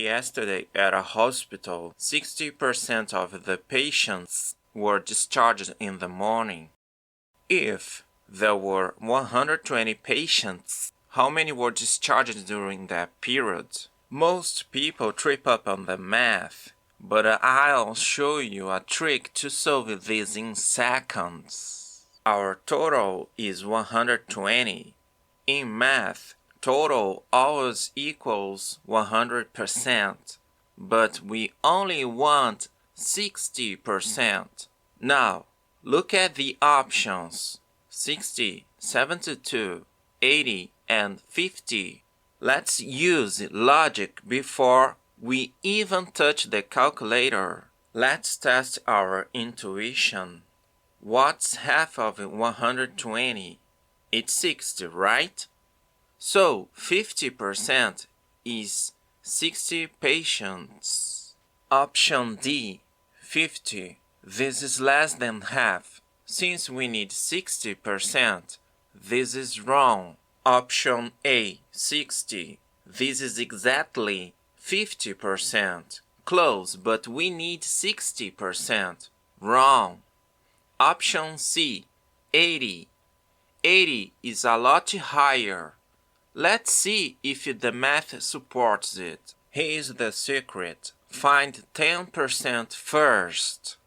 Yesterday at a hospital, 60% of the patients were discharged in the morning. If there were 120 patients, how many were discharged during that period? Most people trip up on the math, but I'll show you a trick to solve this in seconds. Our total is 120. In math, total always equals 100%, but we only want 60%. Now, look at the options: 60, 72, 80, and 50. Let's use logic before we even touch the calculator. Let's test our intuition. What's half of 120? It's 60, right? So 50% is 60 patients. Option D, 50. This is less than half. Since we need 60%, this is wrong. Option A, 60. This is exactly 50%. Close, but we need 60%. Wrong. Option C, 80. 80 is a lot higher. Let's see if the math supports it. Here's the secret. Find 10% first.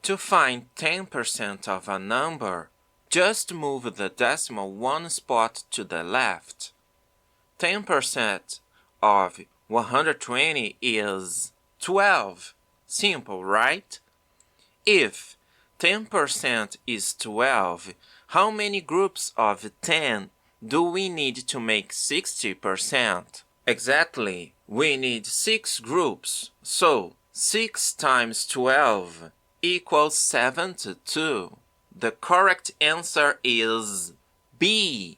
To find 10% of a number, just move the decimal one spot to the left. 10% of 120 is 12. Simple, right? If 10% is 12, how many groups of 10 do we need to make 60%? Exactly, we need 6 groups, so 6 times 12 equals 72. The correct answer is B.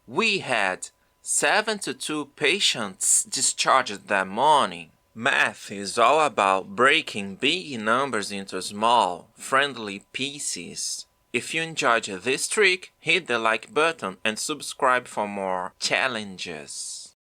We had 72 patients discharged that morning. Math is all about breaking big numbers into small, friendly pieces. If you enjoyed this trick, hit the like button and subscribe for more challenges.